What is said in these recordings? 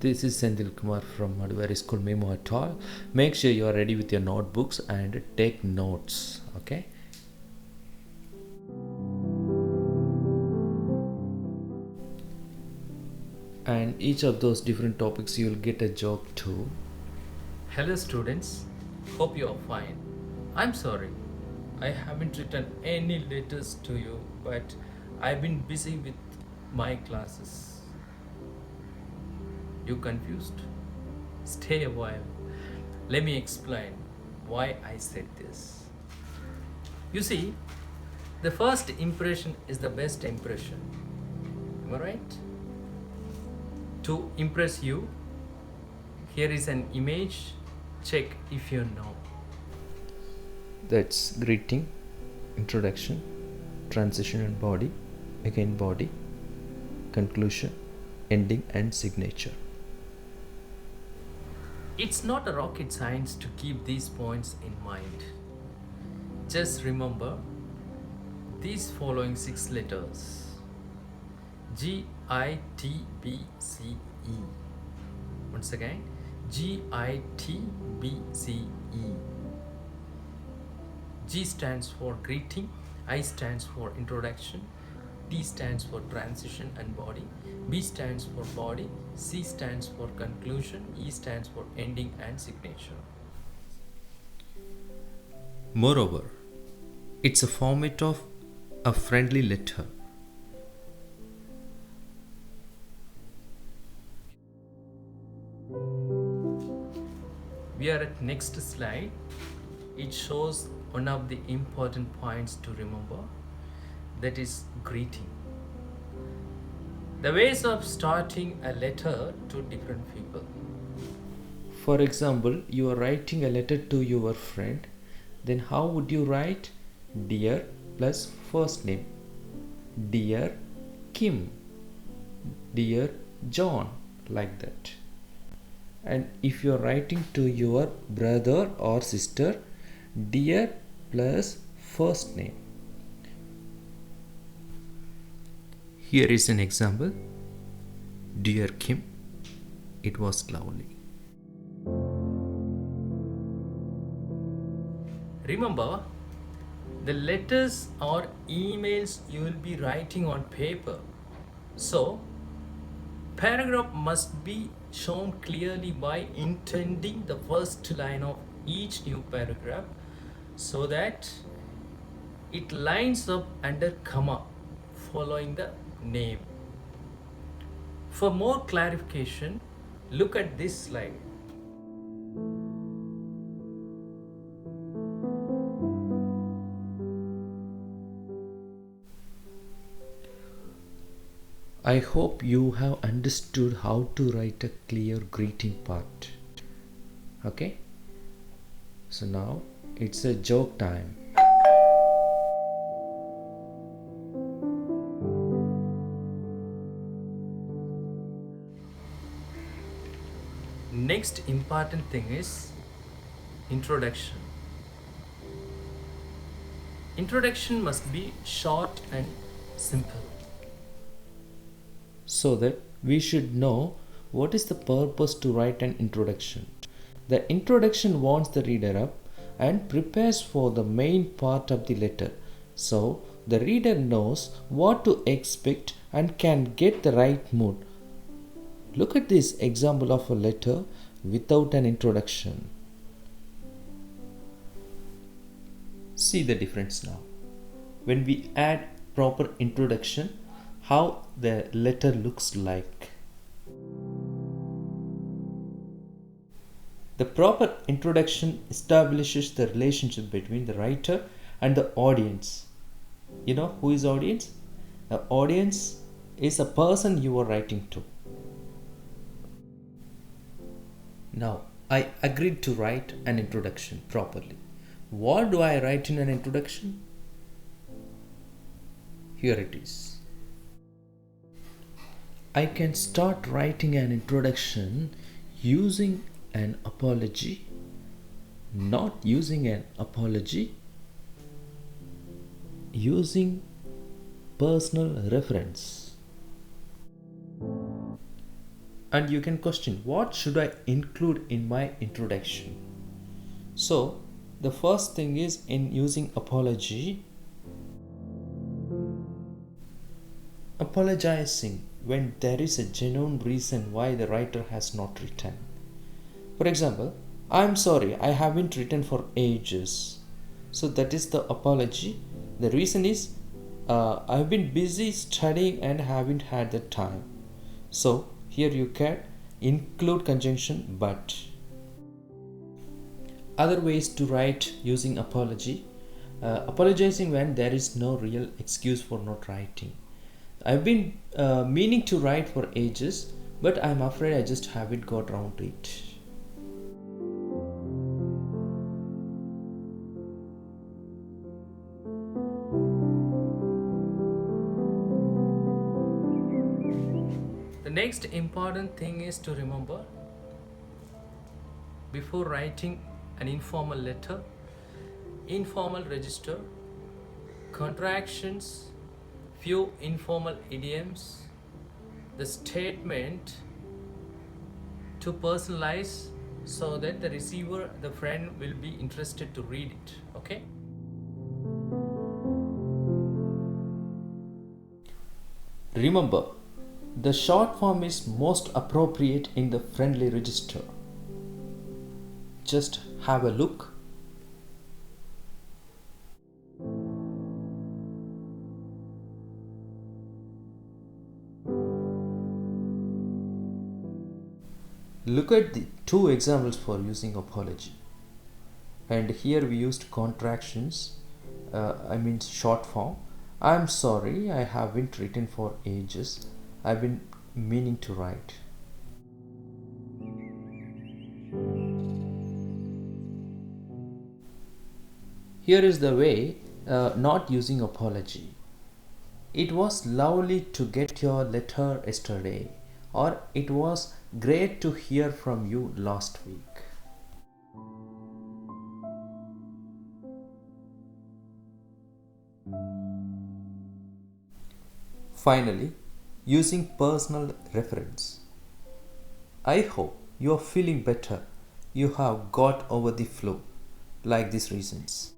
This is Telikilaas from Madhuri School Memo at all. Make sure you are ready with your notebooks and take notes. Okay. And each of those different topics you will get a job too. Hello students, hope you are fine. I'm sorry, I haven't written any letters to you, but I've been busy with my classes. You confused? Stay a while. Let me explain why I said this. You see, the first impression is the best impression. Am I right? To impress you, here is an image. Check if you know. That's greeting, introduction, transition and body, again body, conclusion, ending and signature. It's not a rocket science to keep these points in mind. Just remember these following 6 letters: G, I, T, B, C, E. Once again, G, I, T, B, C, E. G stands for greeting, I stands for introduction, T stands for transition and body, B stands for body, C stands for conclusion, E stands for ending and signature. Moreover, it's a format of a friendly letter. We are at next slide. It shows one of the important points to remember, that is greeting. The ways of starting a letter to different people. For example, you are writing a letter to your friend, then how would you write Dear plus first name? Dear Kim, Dear John, like that. And if you are writing to your brother or sister, Dear plus first name. Here is an example. Dear Kim, it was lovely. Remember, the letters or emails you will be writing on paper. So, paragraph must be shown clearly by intending the first line of each new paragraph so that it lines up under comma following the name. For more clarification, look at this slide. I hope you have understood how to write a clear greeting part. Okay? So now it's a joke time. Next important thing is introduction. Introduction must be short and simple. So that we should know what is the purpose to write an introduction. The introduction warms the reader up and prepares for the main part of the letter. So the reader knows what to expect and can get the right mood. Look at this example of a letter without an introduction. See the difference now. When we add proper introduction, how the letter looks like. The proper introduction establishes the relationship between the writer and the audience. You know who is audience? The audience is a person you are writing to. Now, I agreed to write an introduction properly. What do I write in an introduction? Here it is. I can start writing an introduction using an apology, not using an apology, using personal reference. And you can question, what should I include in my introduction? So the first thing is, in using apology, apologizing when there is a genuine reason why the writer has not written. For example, I'm sorry, I haven't written for ages. So that is the apology. The reason is, I've been busy studying and haven't had the time. So here you can include conjunction but. Other ways to write using apology. Apologizing when there is no real excuse for not writing. I've been meaning to write for ages, but I'm afraid I just haven't got around to it. The next important thing is to remember, before writing an informal letter, informal register, contractions, few informal idioms, the statement to personalize so that the receiver, the friend, will be interested to read it. Okay? Remember, the short form is most appropriate in the friendly register. Just have a look. Look at the two examples for using apology. And here we used contractions, short form. I'm sorry, I haven't written for ages. I've been meaning to write. Here is the way, not using apology. It was lovely to get your letter yesterday, or it was great to hear from you last week. Finally, using personal reference. I hope you are feeling better. You have got over the flu, like these reasons.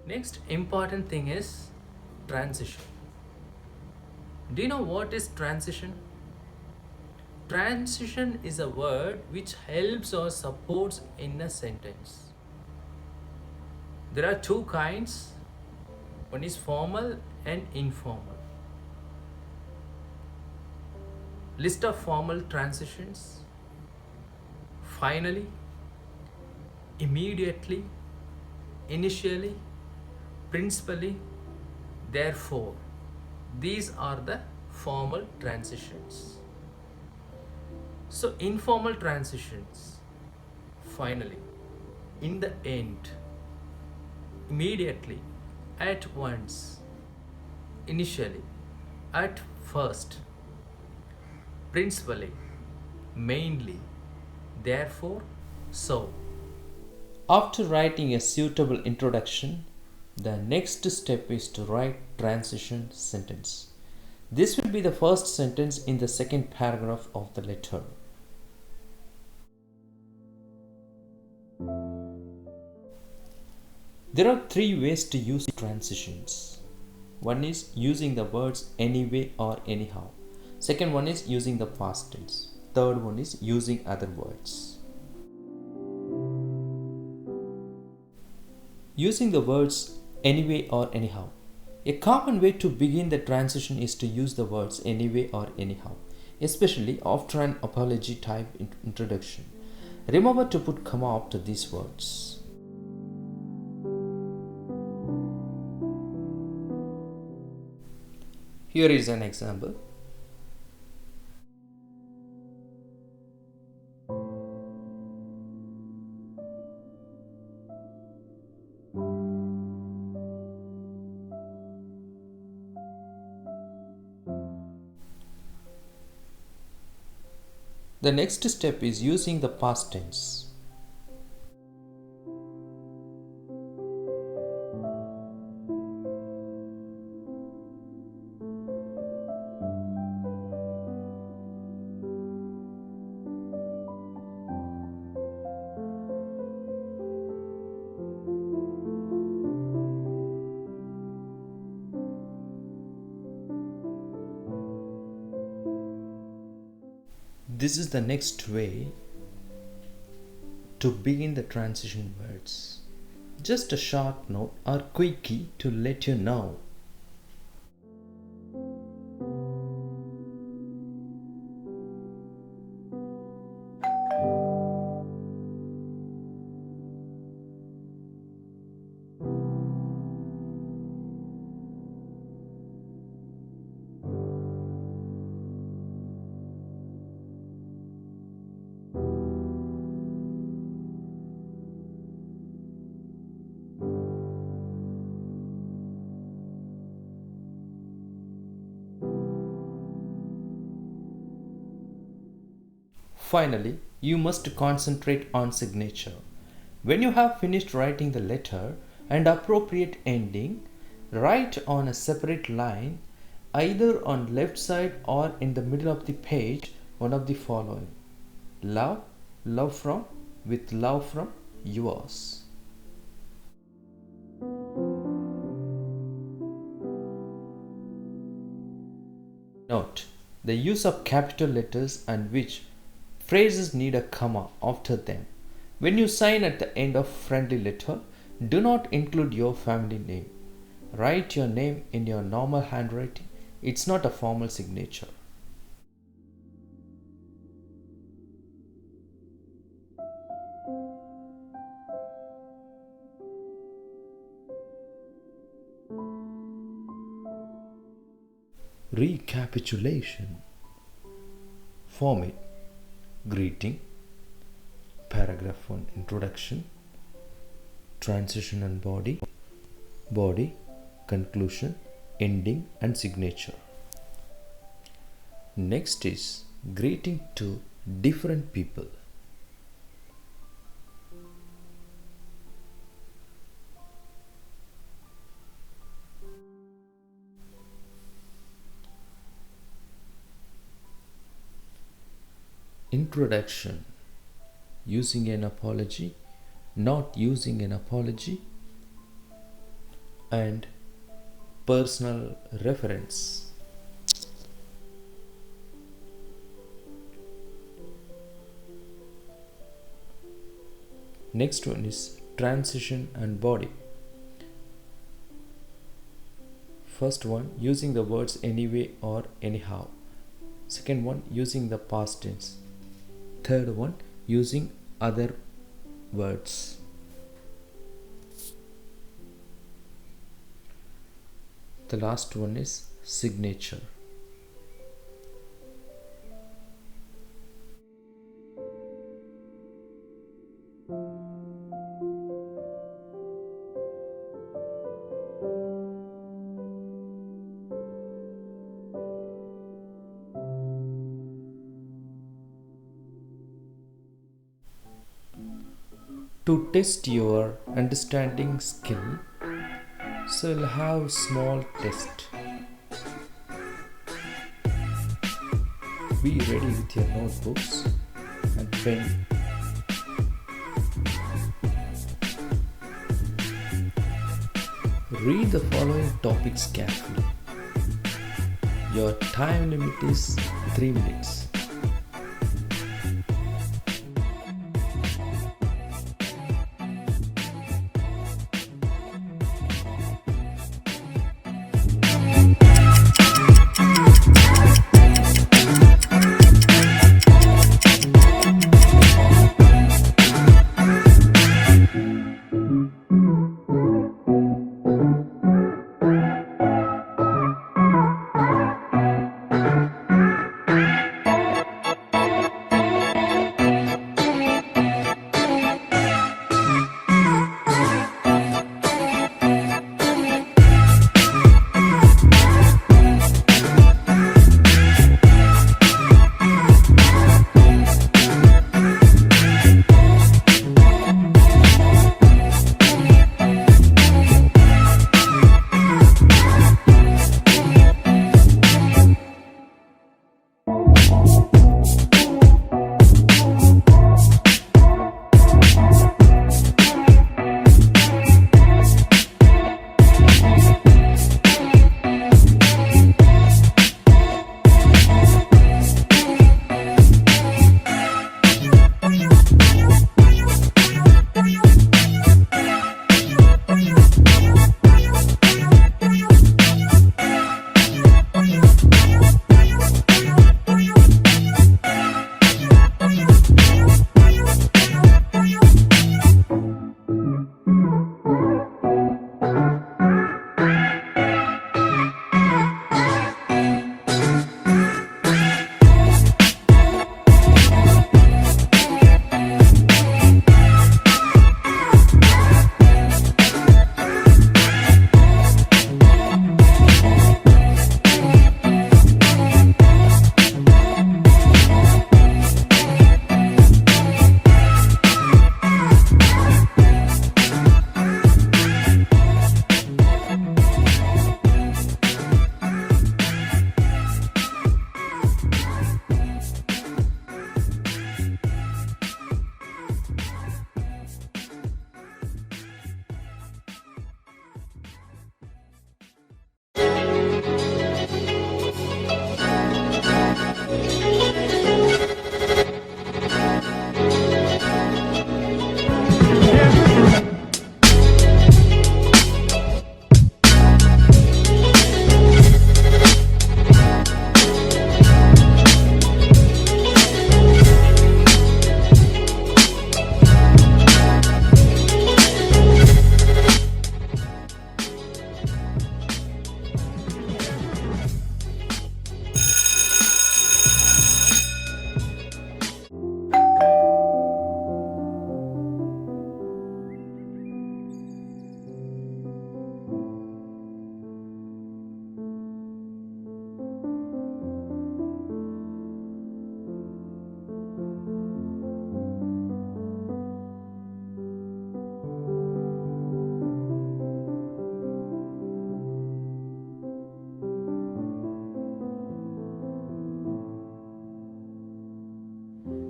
Next important thing is transition. Do you know what is transition? Transition is a word which helps or supports in a sentence. There are two kinds. One is formal and informal. List of formal transitions. Finally, immediately, initially, principally, therefore. These are the formal transitions. So informal transitions, finally, in the end, immediately, at once, initially, at first, principally, mainly, therefore, so. After writing a suitable introduction, the next step is to write transition sentence. This will be the first sentence in the second paragraph of the letter. There are three ways to use transitions. One is using the words anyway or anyhow. Second one is using the past tense. Third one is using other words. Using the words anyway or anyhow. A common way to begin the transition is to use the words anyway or anyhow, especially after an apology type introduction. Remember to put comma after these words. Here is an example. The next step is using the past tense. This is the next way to begin the transition words. Just a short note or quickie to let you know. Finally, you must concentrate on signature. When you have finished writing the letter and appropriate ending, write on a separate line, either on left side or in the middle of the page, one of the following. Love, love from, with love from, yours. Note the use of capital letters and which phrases need a comma after them. When you sign at the end of friendly letter, do not include your family name. Write your name in your normal handwriting. It's not a formal signature. Recapitulation. Format: greeting, paragraph 1 introduction, transition and body, body, conclusion, ending and signature. Next is greeting to different people. Introduction: using an apology, not using an apology, and personal reference. Next one is transition and body. First one, using the words anyway or anyhow. Second one, using the past tense. Third one, using other words. The last one is signature. To test your understanding skill, so we'll have small test. Be ready with your notebooks and pen. Read the following topics carefully. Your time limit is 3 minutes.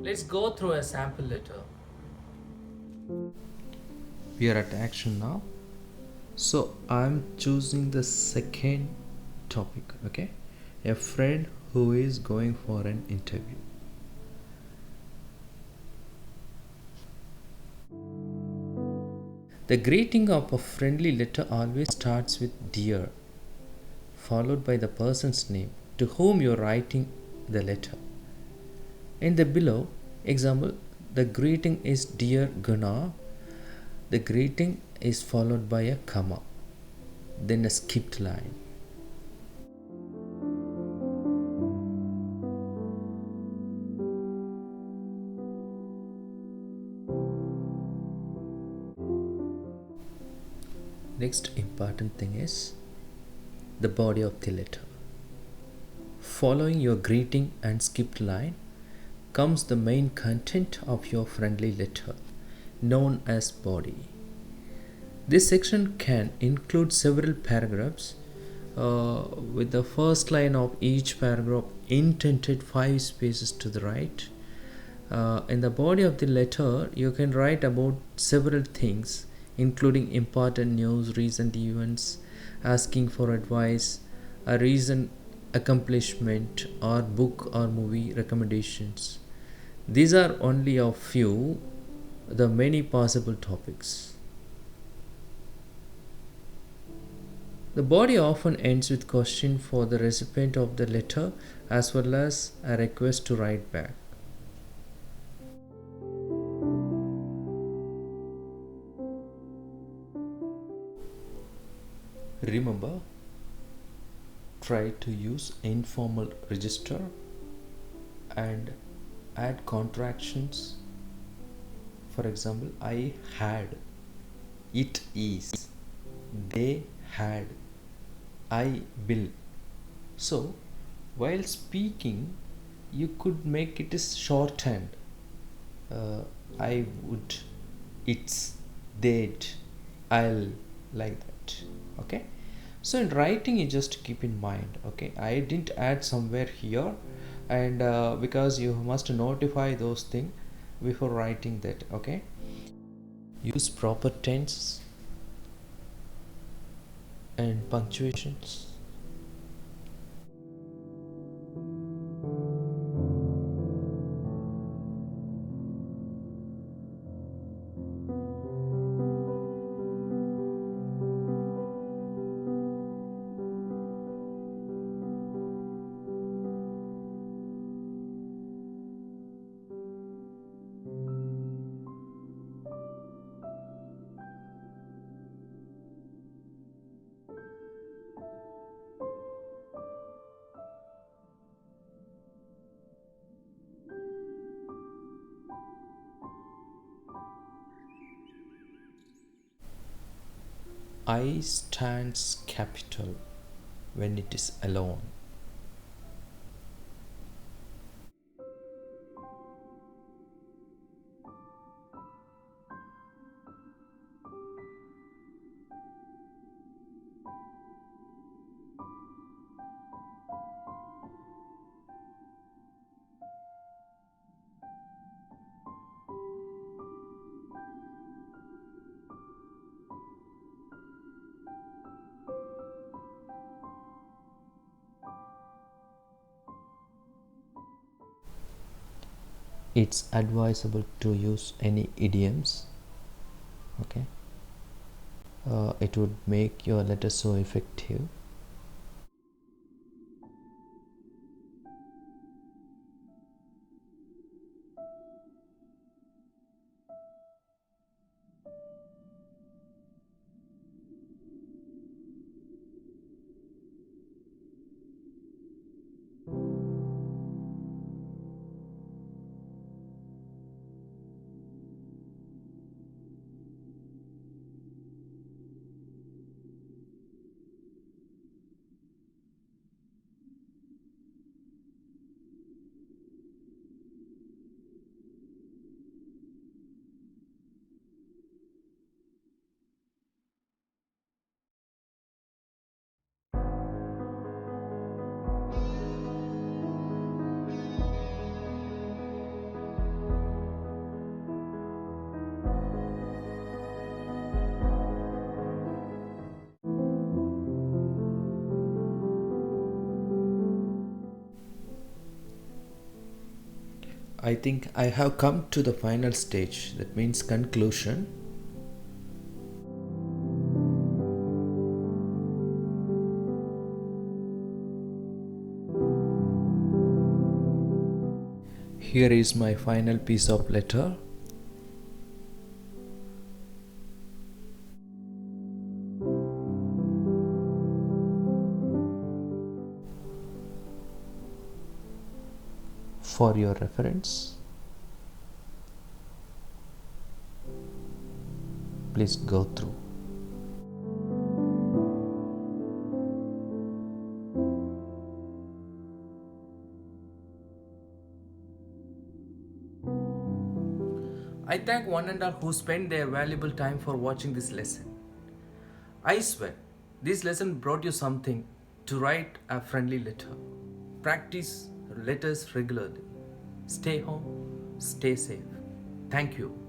Let's go through a sample letter. We are at action now. So I'm choosing the second topic, okay? A friend who is going for an interview. The greeting of a friendly letter always starts with dear, followed by the person's name to whom you're writing the letter. In the below example, the greeting is Dear Gunnar. The greeting is followed by a comma, then a skipped line. Next important thing is the body of the letter. Following your greeting and skipped line comes the main content of your friendly letter, known as body. This section can include several paragraphs, with the first line of each paragraph indented 5 spaces to the right. In the body of the letter, you can write about several things including important news, recent events, asking for advice, a recent accomplishment, or book or movie recommendations. These are only a few the many possible topics. The body often ends with question for the recipient of the letter as well as a request to write back. Remember, try to use informal register and add contractions. For example, I had, it is, they had, I will. So, while speaking, you could make it as shorthand. Uh, I would, it's, they'd, I'll, like that. Okay. So in writing, you just keep in mind. Okay, I didn't add somewhere here, and because you must notify those things before writing that. Okay. Use proper tense and punctuations. I stands capital when it is alone. It's advisable to use any idioms. Okay, it would make your letter so effective. I think I have come to the final stage, that means conclusion. Here is my final piece of letter. For your reference, please go through. I thank one and all who spent their valuable time for watching this lesson. I swear, this lesson brought you something to write a friendly letter. Practice letters regularly. Stay home, stay safe. Thank you.